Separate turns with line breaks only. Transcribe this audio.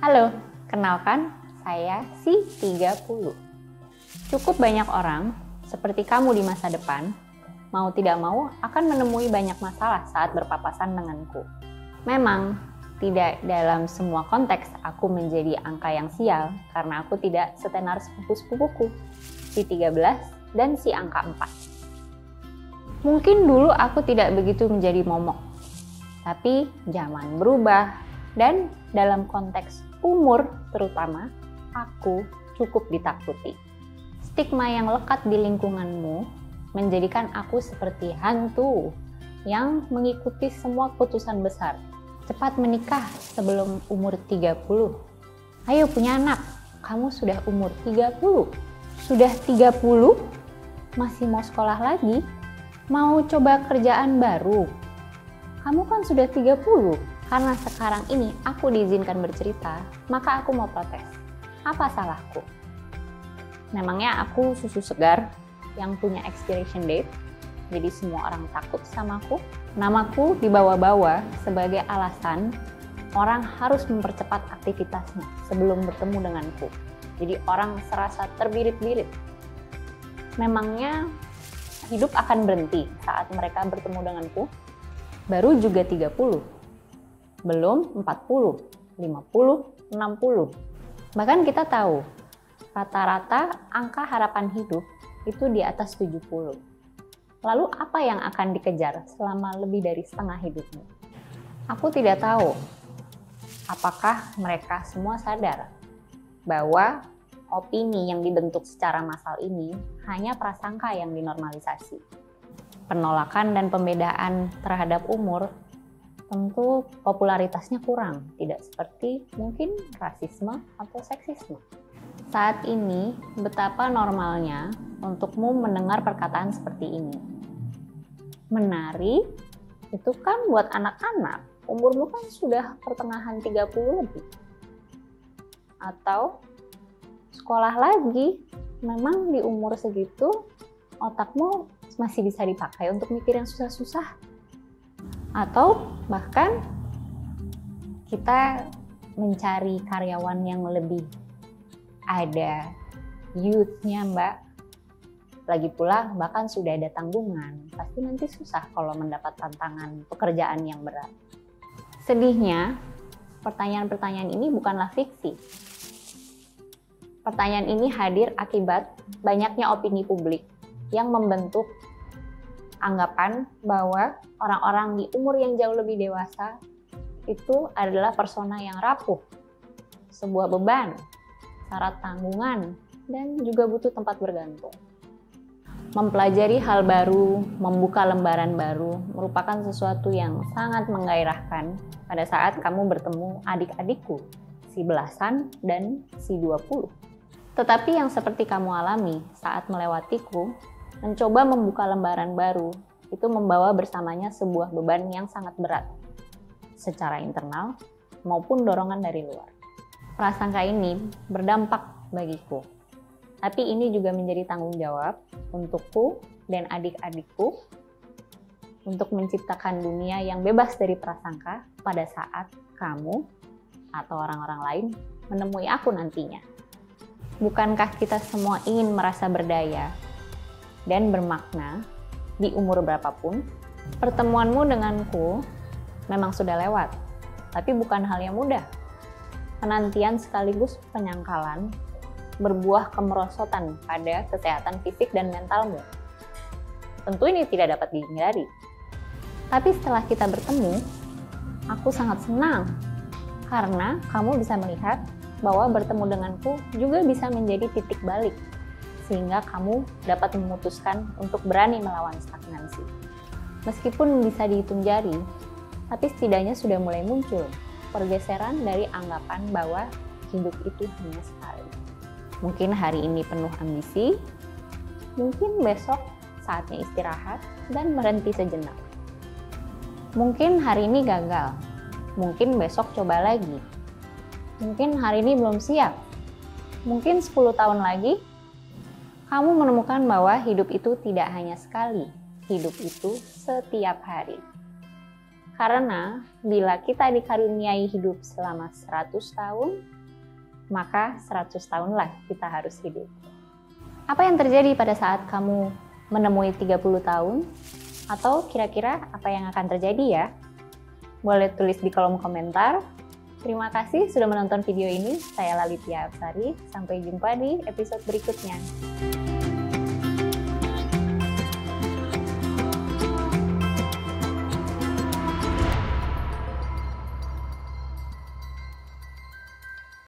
Halo, kenalkan saya si 30. Cukup banyak orang, seperti kamu di masa depan, mau tidak mau akan menemui banyak masalah saat berpapasan denganku. Memang, tidak dalam semua konteks aku menjadi angka yang sial karena aku tidak setenar sepupu-sepupuku, si 13 dan si angka 4. Mungkin dulu aku tidak begitu menjadi momok, tapi zaman berubah dan dalam konteks umur terutama, aku cukup ditakuti. Stigma yang lekat di lingkunganmu menjadikan aku seperti hantu yang mengikuti semua keputusan besar. Cepat menikah sebelum umur 30. Ayo punya anak, kamu sudah umur 30. Sudah 30, masih mau sekolah lagi? Mau coba kerjaan baru? Kamu kan sudah 30. Karena sekarang ini aku diizinkan bercerita, maka aku mau protes. Apa salahku? Memangnya aku susu segar yang punya expiration date, jadi semua orang takut sama aku? Namaku dibawa-bawa sebagai alasan orang harus mempercepat aktivitasnya sebelum bertemu denganku. Jadi orang serasa terbirit-birit. Memangnya hidup akan berhenti saat mereka bertemu denganku? Baru juga 30. Belum 40, 50, 60. Bahkan kita tahu, rata-rata angka harapan hidup itu di atas 70. Lalu apa yang akan dikejar selama lebih dari setengah hidupmu? Aku tidak tahu apakah mereka semua sadar bahwa opini yang dibentuk secara massal ini hanya prasangka yang dinormalisasi. Penolakan dan pembedaan terhadap umur tentu popularitasnya kurang, tidak seperti mungkin rasisme atau seksisme. Saat ini, betapa normalnya untukmu mendengar perkataan seperti ini. Menari, itu kan buat anak-anak, umurmu kan sudah pertengahan 30 lebih. Atau, sekolah lagi, memang di umur segitu, otakmu masih bisa dipakai untuk mikir yang susah-susah. Atau bahkan kita mencari karyawan yang lebih ada youth-nya, Mbak. Lagi pula bahkan sudah ada tanggungan, pasti nanti susah kalau mendapat tantangan pekerjaan yang berat. Sedihnya, pertanyaan-pertanyaan ini bukanlah fiksi. Pertanyaan ini hadir akibat banyaknya opini publik yang membentuk anggapan bahwa orang-orang di umur yang jauh lebih dewasa itu adalah persona yang rapuh, sebuah beban, syarat tanggungan, dan juga butuh tempat bergantung. Mempelajari hal baru, membuka lembaran baru, merupakan sesuatu yang sangat menggairahkan pada saat kamu bertemu adik-adikku, si belasan dan si 20. Tetapi yang seperti kamu alami saat melewatiku, mencoba membuka lembaran baru, itu membawa bersamanya sebuah beban yang sangat berat, secara internal maupun dorongan dari luar. Prasangka ini berdampak bagiku, tapi ini juga menjadi tanggung jawab untukku dan adik-adikku untuk menciptakan dunia yang bebas dari prasangka pada saat kamu atau orang-orang lain menemui aku nantinya. Bukankah kita semua ingin merasa berdaya dan bermakna di umur berapapun? Pertemuanmu denganku memang sudah lewat, tapi bukan hal yang mudah. Penantian sekaligus penyangkalan berbuah kemerosotan pada kesehatan fisik dan mentalmu. Tentu ini tidak dapat dihindari. Tapi setelah kita bertemu, aku sangat senang karena kamu bisa melihat bahwa bertemu denganku juga bisa menjadi titik balik sehingga kamu dapat memutuskan untuk berani melawan stagnansi. Meskipun bisa dihitung jari, tapi setidaknya sudah mulai muncul pergeseran dari anggapan bahwa hidup itu hanya sekali. Mungkin hari ini penuh ambisi, mungkin besok saatnya istirahat dan berhenti sejenak. Mungkin hari ini gagal, mungkin besok coba lagi. Mungkin hari ini belum siap, mungkin 10 tahun lagi kamu menemukan bahwa hidup itu tidak hanya sekali, hidup itu setiap hari. Karena bila kita dikaruniai hidup selama 100 tahun, maka 100 tahunlah kita harus hidup. Apa yang terjadi pada saat kamu menemui 30 tahun? Atau kira-kira apa yang akan terjadi ya? Boleh tulis di kolom komentar. Terima kasih sudah menonton video ini. Saya Lalitia Absari. Sampai jumpa di episode berikutnya.